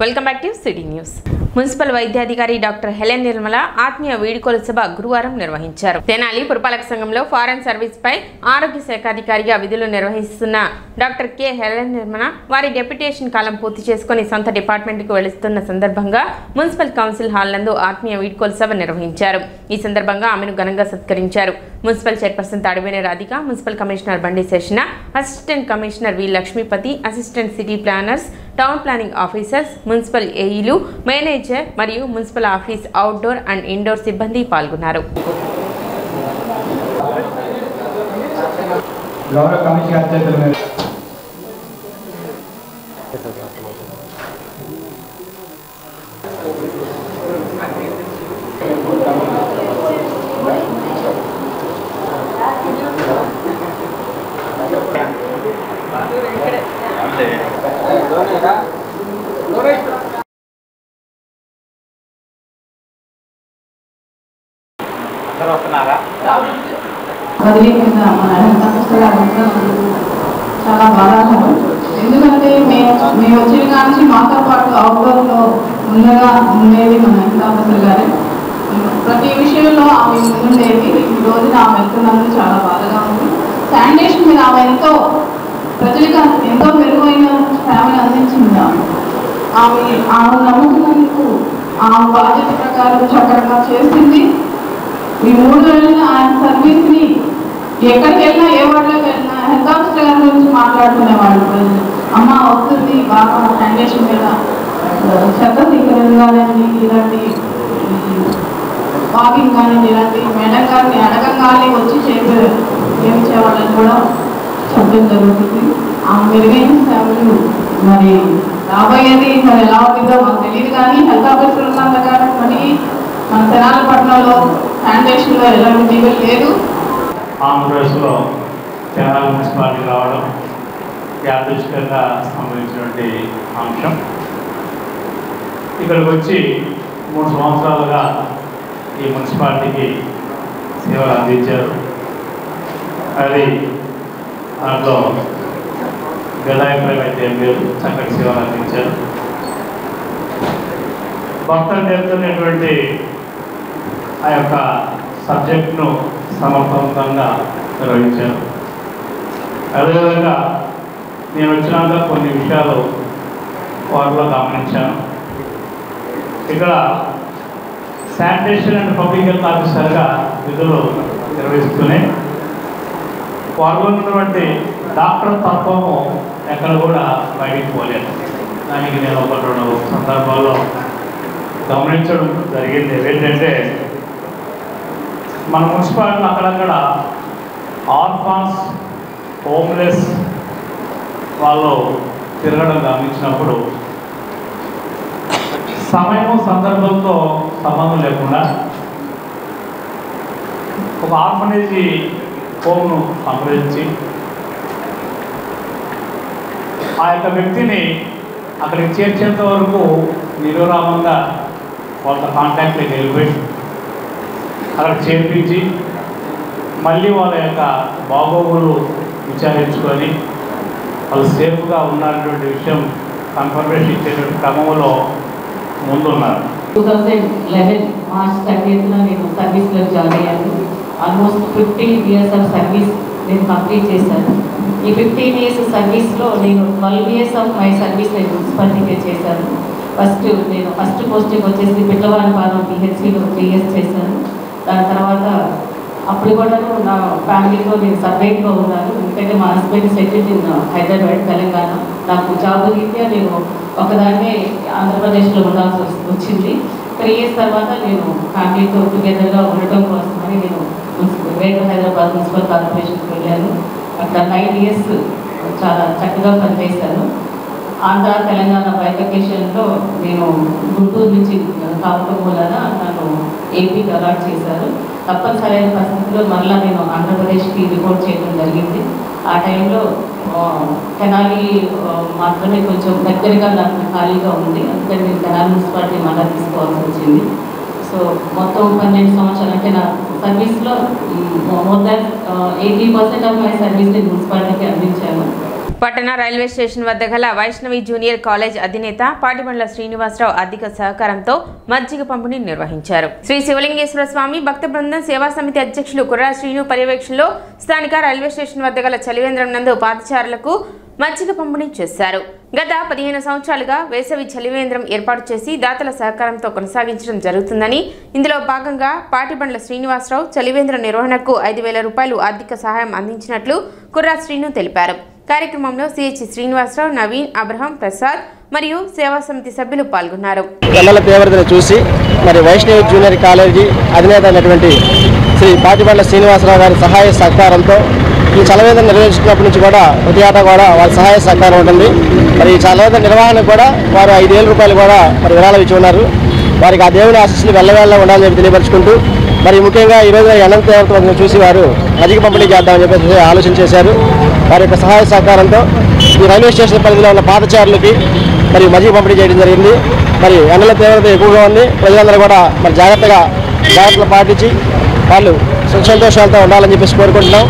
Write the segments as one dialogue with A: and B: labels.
A: Welcome back to city news. Municipal వైద్యాధికారి doctor Helen Nirmala ఆత్మీయ వీడ్కోలు సభ గురువారం నిర్వహించారు. తెనాలి పురపాలక సంఘంలో ఫారెన్ సర్వీస్ పై ఆరోగ్య శాఖ అధికారిగా విధులు నిర్వహిస్తున్న డాక్టర్ కె హెలెన్ నిర్మల వారి డెప్యుటేషన్ కాలం పూర్తి చేసుకుని సొంత డిపార్ట్మెంట్ కు వెళుతున్న సందర్భంగా మున్సిపల్ కౌన్సిల్ హాల్ నందు ఆత్మీయ వీడ్కోలు సభ నిర్వహించారు. ఈ సందర్భంగా ఆమెను ఘనంగా సత్కరించారు. Municipal chairperson Tadiveni Radhika, municipal commissioner Bandi Seshana, assistant commissioner V Lakshmipathi, assistant city planners, town planning officers, municipal ఏఈలు, మేనేజర్ మరియు municipal office outdoor and indoor సిబ్బంది పాల్గొన్నారు.
B: చాలా బాధాకరం. ఎందుకంటే మేము వచ్చిన కానీ మాతో పాటు అవుట్డోర్లో ఉండేది మన హెల్త్ ఆఫీసర్ గారే. ప్రతి విషయంలో ఆమె ముందుండేది. ఈ రోజున ఆమె వెళ్తున్నందుకు చాలా బాధగా ఉంది. శానిటేషన్ మీద ఆమె ప్రజలకు ఎంతో మెరుగైన సేవలు అందించింది. ఆమె నమ్ముకున్నందుకు ఆ బాధ్యత ప్రకారం చక్కగా చేసింది. ఈ 3 నెలల ఆయన సర్వీస్ని ఎక్కడికి వెళ్ళినా, ఏ వార్డులోకి వెళ్ళినా హెల్త్ ఆఫీసర్ గారి గురించి మాట్లాడుకునేవాళ్ళు ప్రజలు. అమ్మ వస్తుంది బాగా శానిటేషన్ మీద చెత్త స్వీకరణ కానీ, ఇలాంటి వాకింగ్ కానీ, ఇలాంటి మేడం గారిని అడగంగానే వచ్చి చేయించేవాళ్ళని కూడా చెప్పడం జరుగుతుంది. ఆ మెరుగైన సేవలు మరి రాబోయేది మరి ఎలా ఉంటుందో మాకు తెలియదు. కానీ హెల్త్ ఆఫీసర్ ఉన్నంత కాలం మరి మన తెనాలి పట్టణంలో శానిటేషన్లో ఎలాంటి దిగులు లేదు.
C: ఆంధ్రప్రదేశ్లో తెనాలి మున్సిపాలిటీ రావడం యాదృష్టికంగా సంబంధించినటువంటి అంశం. ఇక్కడికి వచ్చి 3 సంవత్సరాలుగా ఈ మున్సిపాలిటీకి సేవలు అందించారు. అది దాంట్లో గదాభిప్రాయం అయితే ఏం లేదు, చక్కటి సేవలు అందించారు. భక్తులు నేర్చుకునేటువంటి ఆ యొక్క సబ్జెక్ట్ను సమర్థవంతంగా నిర్వహించారు. అదేవిధంగా నేను వచ్చినాక కొన్ని విషయాలు వారిలో గమనించాను. ఇక్కడ శానిటేషన్ అండ్ పబ్లిక్ హెల్త్ ఆఫీసర్గా విధులు నిర్వహిస్తూనే వారిలో ఉన్నటువంటి డాక్టర్ తత్వము ఎక్కడ కూడా బయటికి పోలేదు. దానికి నేను 1-2 సందర్భాల్లో గమనించడం జరిగింది. ఏంటంటే మన మున్సిపాలిటీలో అక్కడక్కడ ఆర్ఫాన్స్, హోమ్లెస్ వాళ్ళు తిరగడం గమనించినప్పుడు సమయం సందర్భంతో సంబంధం లేకుండా ఒక ఆర్ఫనేజీ హోమ్ను సంప్రదించి ఆ యొక్క వ్యక్తిని అక్కడికి చేర్చేంత వరకు నిరురామంగా వాళ్ళ కాంటాక్ట్లోకి వెళ్ళిపోయి అక్కడ చేర్పించి మళ్ళీ వాళ్ళ యొక్క బాగోగులు విచారించుకొని వాళ్ళు సేఫ్గా ఉన్నటువంటి విషయం కన్ఫర్మేషన్ ఇచ్చేటువంటి క్రమంలో ముందున్నారు.
D: 2011 మార్చ్ 30th నేను సర్వీస్లో జాయిన్ అయ్యాను. ఆల్మోస్ట్ 15 years ఆఫ్ సర్వీస్ నేను కంప్లీట్ చేశాను. ఈ 15 years సర్వీస్లో నేను 12 years ఆఫ్ మై సర్వీస్ నేను మున్సిపాలిటీకే చేశాను. నేను ఫస్ట్ పోస్టింగ్ వచ్చేసి పిట్లవారిపాలెం PHCలో 3 years చేశాను. దాని తర్వాత అప్పుడు కూడా నా ఫ్యామిలీతో నేను సపరేట్గా ఉన్నాను. ఎందుకంటే మా husband settled in Hyderabad, Telangana. నాకు జాబ్ రీత్యా నేను ఒకదాన్నే ఆంధ్రప్రదేశ్లో ఉండాల్సి వచ్చింది. 3 years తర్వాత నేను ఫ్యామిలీతో టుగెదర్గా ఉండటం కోసమని నేను గ్రేటర్ హైదరాబాద్ మున్సిపల్ కార్పొరేషన్కి వెళ్ళాను. అక్కడ 9 years చాలా చక్కగా పనిచేశాను. ఆంధ్ర తెలంగాణ బైఫర్కేషన్లో నేను గుంటూరు నుంచి కావటం వలన నన్ను ఏపీకి అలాట్ చేశారు. తప్పనిసరైన పరిస్థితుల్లో మళ్ళీ నేను ఆంధ్రప్రదేశ్కి రిపోర్ట్ చేయడం జరిగింది. ఆ టైంలో తెనాలి మాత్రమే కొంచెం దగ్గరగా నాకు ఖాళీగా ఉంది. అందుకని నేను తెనాలి మున్సిపాలిటీ మళ్ళీ తీసుకోవాల్సి వచ్చింది. సో మొత్తం 12 సంవత్సరాలు అంటే నా సర్వీస్లో more than 80% of my service నేను మున్సిపాలిటీకి అందించాను.
A: పట్టణ రైల్వే స్టేషన్ వద్ద గల వైష్ణవి జూనియర్ కాలేజ్ అధినేత పాటిబండ్ల శ్రీనివాసరావు ఆర్థిక సహకారంతో మజ్జిగ పంపిణీ నిర్వహించారు. శ్రీ శివలింగేశ్వర స్వామి భక్త బృందం సేవా సమితి అధ్యక్షులు కుర్రా శ్రీను పర్యవేక్షణలో స్థానిక రైల్వే స్టేషన్ వద్ద గల చలివేంద్రం నందు పాదచారులకు మజ్జిగ పంపిణీ చేశారు. గత 15 సంవత్సరాలుగా వేసవి చలివేంద్రం ఏర్పాటు చేసి దాతల సహకారంతో కొనసాగించడం జరుగుతుందని, ఇందులో భాగంగా పాటిబండ్ల శ్రీనివాసరావు చలివేంద్ర నిర్వహణకు 5,000 రూపాయలు ఆర్థిక సహాయం అందించినట్లు కుర్రా శ్రీను తెలిపారు. కార్యక్రమంలో సిహెచ్ శ్రీనివాసరావు, నవీన్, అబ్రహం, ప్రసాద్ మరియు సేవా సమితి సభ్యులు పాల్గొన్నారు.
E: ఎండల తీవ్రతను చూసి మరి వైష్ణవి జూనియర్ కాలేజీ అధినేత అయినటువంటి శ్రీ పాటిబండ్ల శ్రీనివాసరావు గారి సహాయ సహకారంతో ఈ చలవేంద్రం నిర్వహించినప్పటి నుంచి కూడా ప్రతి ఏటా కూడా వారి సహాయ సహకారం ఉంటుంది. మరి ఈ చలవేంద్ర నిర్వహణ కూడా వారు 5,000 రూపాయలు కూడా మరి విరాళం ఇచ్చి ఉన్నారు. వారికి ఆ దేవుని ఆశీస్సులు వెళ్ళవేళ్ళ ఉండాలని చెప్పి తెలియపరుచుకుంటూ మరి ముఖ్యంగా ఈ రోజున ఎండల తీవ్రతను చూసి వారు మజ్జిగ పంపిణీ చేద్దామని చెప్పేసి ఆలోచన చేశారు. వారి యొక్క సహాయ సహకారంతో ఈ రైల్వే స్టేషన్ పరిధిలో ఉన్న పాదచారులకి మరి మజ్జిగ పంపిణీ చేయడం జరిగింది. మరి ఎండల తీవ్రత ఎక్కువగా ఉంది. ప్రజలందరూ కూడా మరి జాగ్రత్తలు పాటించి వాళ్ళు సుఖ సంతోషాలతో ఉండాలని చెప్పేసి కోరుకుంటున్నాం.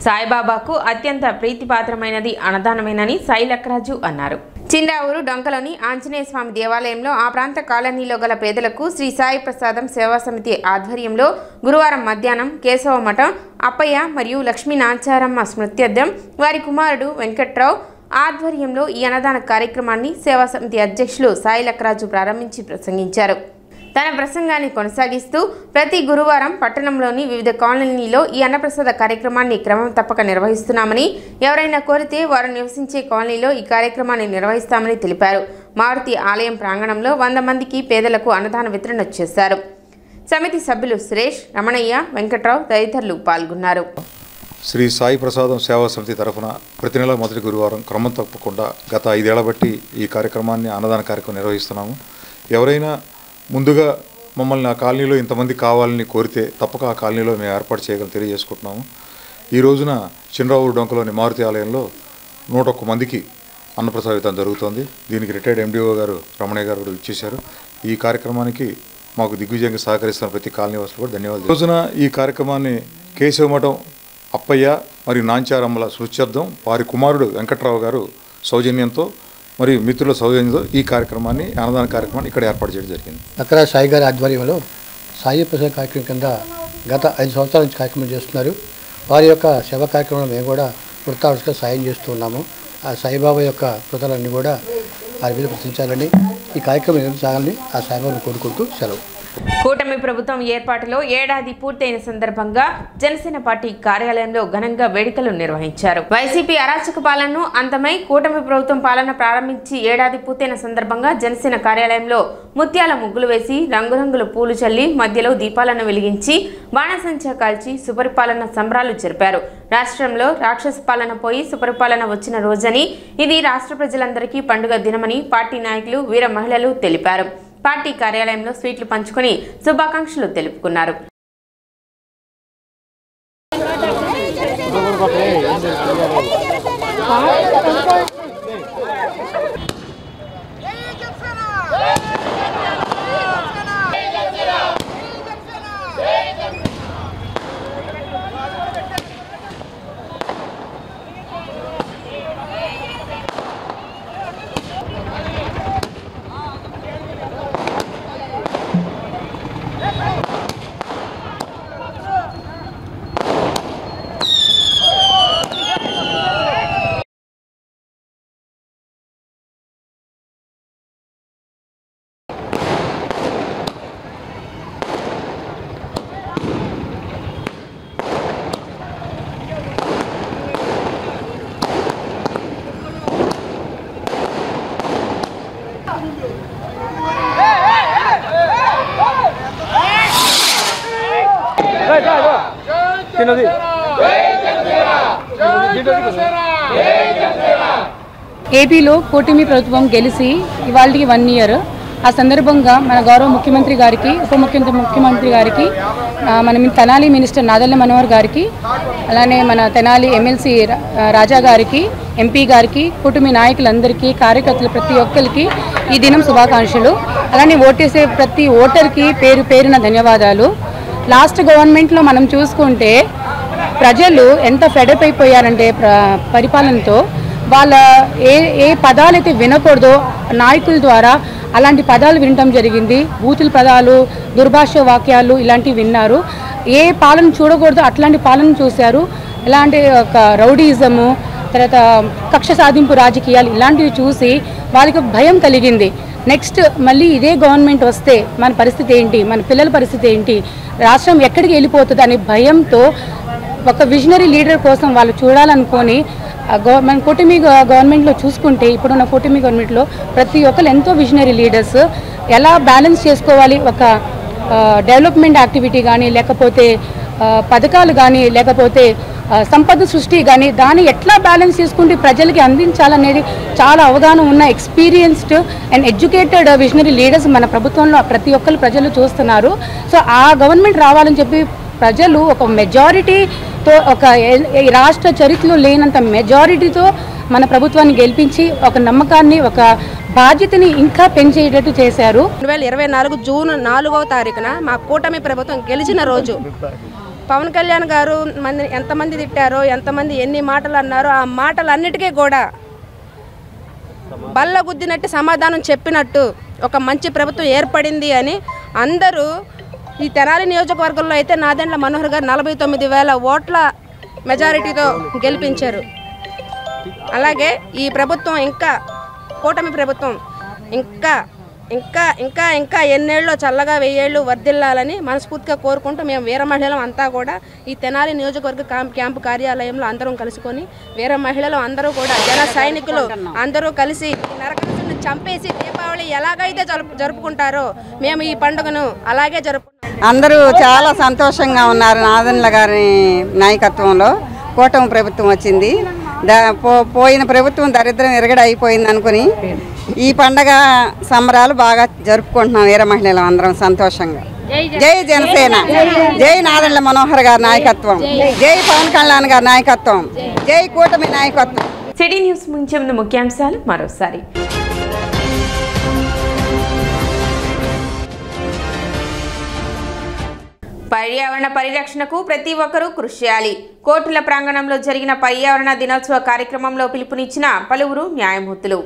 A: సాయిబాబాకు అత్యంత ప్రీతిపాత్రమైనది అన్నదానమేనని సాయి లక్కరాజు అన్నారు. చిందావూరు డొంకలోని ఆంజనేయ స్వామి దేవాలయంలో ఆ ప్రాంత కాలనీలో గల పేదలకు శ్రీ సాయి ప్రసాదం సేవా సమితి ఆధ్వర్యంలో గురువారం మధ్యాహ్నం కేశవ మఠం అప్పయ్య మరియు లక్ష్మీ నాచారమ్మ స్మృత్యర్థం వారి కుమారుడు వెంకట్రావు ఆధ్వర్యంలో ఈ అన్నదాన కార్యక్రమాన్ని సేవా సమితి అధ్యక్షులు సాయి లక్కరాజు ప్రారంభించి ప్రసంగించారు. తన ప్రసంగాన్ని కొనసాగిస్తూ ప్రతి గురువారం పట్టణంలోని వివిధ కాలనీలో ఈ అన్నప్రసాద కార్యక్రమాన్ని క్రమం తప్పక నిర్వహిస్తున్నామని, ఎవరైనా కోరితే వారు నివసించే కాలనీలో ఈ కార్యక్రమాన్ని నిర్వహిస్తామని తెలిపారు. మారుతి ఆలయం ప్రాంగణంలో 100 మందికి పేదలకు అన్నదాన వితరణ చేశారు. సమితి సభ్యులు సురేష్, రమణయ్య, వెంకట్రావు తదితరులు పాల్గొన్నారు.
F: శ్రీ సాయి ప్రసాదం సేవా సమితి తరఫున ప్రతి నెల మొదటి గురువారం క్రమం తప్పకుండా గత 5 ఏళ్ల బట్టి ఈ కార్యక్రమాన్ని అన్నదాన కార్యక్రమం నిర్వహిస్తున్నాము. ఎవరైనా ముందుగా మమ్మల్ని ఆ కాలనీలో ఇంతమంది కావాలని కోరితే తప్పక ఆ కాలనీలో మేము ఏర్పాటు చేయగలం తెలియజేసుకుంటున్నాము. ఈ రోజున చిన్నరావు డొంకలోని మారుతి ఆలయంలో 101 మందికి అన్నప్రసాద వితరణ జరుగుతోంది. దీనికి రిటైర్డ్ ఎండిఓ గారు రమణయ్య గారు కూడా ఇచ్చేశారు. ఈ కార్యక్రమానికి మాకు దిగ్విజయంగా సహకరిస్తున్న ప్రతి కాలనీ వాసులు కూడా ధన్యవాదాలు. ఈ రోజున ఈ కార్యక్రమాన్ని కేశవ మఠం అప్పయ్య మరియు నాంచారమ్మల స్మృత్యర్థం వారి కుమారుడు వెంకట్రావు గారు సౌజన్యంతో మరియు మిత్రుల సౌజన్యంతో ఈ కార్యక్రమాన్ని అన్నదాన కార్యక్రమాన్ని ఇక్కడ ఏర్పాటు చేయడం జరిగింది.
G: అక్కడ సాయి గారి ఆధ్వర్యంలో సాయి ప్రసాద కార్యక్రమం కింద గత 5 సంవత్సరాల నుంచి కార్యక్రమం చేస్తున్నారు. వారి యొక్క సేవా కార్యక్రమంలో మేము కూడా వృత్తావసరంగా సాయం చేస్తూ ఉన్నాము. ఆ సాయిబాబా యొక్క కృతలన్నీ కూడా ఆ మీద ప్రశ్నించాలని, ఈ కార్యక్రమం ఎందుకు సాగాలని ఆ సాయిబాబాను కోరుకుంటూ సెలవు.
A: కూటమి ప్రభుత్వం ఏర్పాటులో ఏడాది పూర్తయిన సందర్భంగా జనసేన పార్టీ కార్యాలయంలో ఘనంగా వేడుకలు నిర్వహించారు. వైసీపీ అరాచక పాలనను అంతమై కూటమి ప్రభుత్వం పాలన ప్రారంభించి ఏడాది పూర్తయిన సందర్భంగా జనసేన కార్యాలయంలో ముత్యాల ముగ్గులు వేసి రంగురంగుల పూలు చల్లి మధ్యలో దీపాలను వెలిగించి బాణసంచా కాల్చి సుపరిపాలన సంబరాలు జరిపారు. రాష్ట్రంలో రాక్షస పాలన పోయి సుపరిపాలన వచ్చిన రోజని, ఇది రాష్ట్ర ప్రజలందరికీ పండుగ దినమని పార్టీ నాయకులు, వీర మహిళలు తెలిపారు. పార్టీ కార్యాలయంలో స్వీట్లు పంచుకొని శుభాకాంక్షలు తెలుపుకున్నారు.
H: ఏపీలో కూటమి ప్రభుత్వం గెలిచి ఇవాళకి 1 ఇయర్. ఆ సందర్భంగా మన గౌరవ ముఖ్యమంత్రి గారికి, ఉప ముఖ్యమంత్రి గారికి, మన తెనాలి మినిస్టర్ నాదెళ్ల మనోహర్ గారికి, అలానే మన తెనాలి ఎమ్మెల్సీ రాజా గారికి, ఎంపీ గారికి, కూటమి నాయకులందరికీ, కార్యకర్తలు ప్రతి ఒక్కరికి ఈ దినం శుభాకాంక్షలు. అలానే ఓటేసే ప్రతి ఓటర్కి పేరు పేరున ధన్యవాదాలు. లాస్ట్ గవర్నమెంట్లో మనం చూసుకుంటే ప్రజలు ఎంత ఫెడప్ అయిపోయారంటే పరిపాలనతో, వాళ్ళ ఏ పదాలు అయితే వినకూడదో నాయకుల ద్వారా అలాంటి పదాలు వినటం జరిగింది. బూతుల పదాలు, దుర్భాష వాక్యాలు ఇలాంటివి విన్నారు. ఏ పాలన చూడకూడదో అట్లాంటి పాలన చూశారు. ఇలాంటి ఒక రౌడీజము, తర్వాత కక్ష సాధింపు రాజకీయాలు ఇలాంటివి చూసి వాళ్ళకి భయం కలిగింది. నెక్స్ట్ మళ్ళీ ఇదే గవర్నమెంట్ వస్తే మన పరిస్థితి ఏంటి, మన పిల్లల పరిస్థితి ఏంటి, రాష్ట్రం ఎక్కడికి వెళ్ళిపోతుంది అనే భయంతో ఒక విజనరీ లీడర్ కోసం వాళ్ళు చూడాలనుకొని మన కూటమి గవర్నమెంట్లో చూసుకుంటే, ఇప్పుడున్న కూటమి గవర్నమెంట్లో ప్రతి ఒక్కరు ఎంతో విజనరీ లీడర్స్. ఎలా బ్యాలెన్స్ చేసుకోవాలి, ఒక డెవలప్మెంట్ యాక్టివిటీ కానీ, లేకపోతే పథకాలు కానీ, లేకపోతే సంపద సృష్టి కానీ, దాన్ని ఎట్లా బ్యాలెన్స్ చేసుకుంటే ప్రజలకి అందించాలనేది చాలా అవగాహన ఉన్న experienced and educated visionary leaders మన ప్రభుత్వంలో ప్రతి ఒక్కరు ప్రజలు చూస్తున్నారు. సో ఆ గవర్నమెంట్ రావాలని చెప్పి ప్రజలు ఒక మెజారిటీతో, ఒక రాష్ట్ర చరిత్రలో లేనంత మెజారిటీతో మన ప్రభుత్వాన్ని గెలిపించి ఒక నమ్మకాన్ని, ఒక బాధ్యతని ఇంకా పెంచేటట్టు చేశారు.
I: 2024 జూన్ 4వ తారీఖున మా కూటమి ప్రభుత్వం గెలిచిన రోజు పవన్ కళ్యాణ్ గారు ఎంతమంది తిట్టారో, ఎంతమంది ఎన్ని మాటలు అన్నారో, ఆ మాటలన్నిటికీ కూడా బల్ల గుద్దినట్టు సమాధానం చెప్పినట్టు ఒక మంచి ప్రభుత్వం ఏర్పడింది అని అందరూ ఈ తెనాలి నియోజకవర్గంలో అయితే నాదెండ్ల మనోహర్ గారు 49,000 ఓట్ల మెజారిటీతో గెలిపించారు. అలాగే ఈ ప్రభుత్వం ఇంకా కూటమి ప్రభుత్వం ఇంకా ఇంకా ఇంకా ఇంకా ఎన్నేళ్ళు చల్లగా 1000 ఏళ్ళు వర్ధిల్లాలని మనస్ఫూర్తిగా కోరుకుంటూ మేము వీర మహిళలు అంతా కూడా ఈ తెనాలి నియోజకవర్గ క్యాంపు కార్యాలయంలో అందరం కలుసుకొని వీర మహిళలు అందరూ కూడా జన సైనికులు అందరూ కలిసి నరకాసురుడిని చంపేసి దీపావళి ఎలాగైతే జరుపుకుంటారో మేము ఈ పండుగను అలాగే జరుపుకుంటాం.
J: అందరూ చాలా సంతోషంగా ఉన్నారు. నాదెండ్ల గారి నాయకత్వంలో కూటమి ప్రభుత్వం వచ్చింది. పోయిన ప్రభుత్వం దరిద్రం ఎరగడ అయిపోయింది అనుకుని ఈ పండగ సంబరాలు బాగా జరుపుకుంటున్నాం వీర మహిళలు అందరం సంతోషంగా. జై జనసేన, జై నాదెండ్ల మనోహర్ గారి నాయకత్వం, జై పవన్ కళ్యాణ్ గారి నాయకత్వం, జై కూటమి నాయకత్వం.
A: సిటీ న్యూస్ ముంచే ముందు ముఖ్యాంశాలు మరోసారి. పర్యావరణ పరిరక్షణకు ప్రతి ఒక్కరూ కృషి చేయాలి. కోర్టుల ప్రాంగణంలో జరిగిన పర్యావరణ దినోత్సవ కార్యక్రమంలో పిలుపునిచ్చిన పలువురు న్యాయమూర్తులు.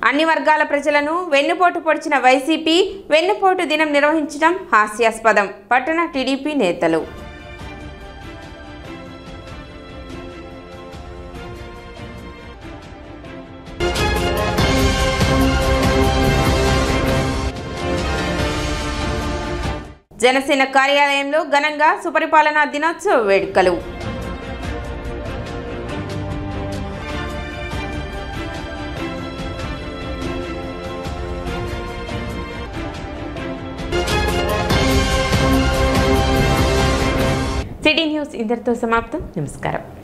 A: అన్ని వర్గాల ప్రజలను వెన్నుపోటు పొడిచిన వైసీపీ వెన్నుపోటు దినం నిర్వహించడం హాస్యాస్పదం. పట్టణ టీడీపీ నేతలు. జనసేన కార్యాలయంలో ఘనంగా సుపరిపాలనా దినోత్సవ వేడుకలు. సిటీ న్యూస్ ఇంతటితో సమాప్తం. నమస్కారం.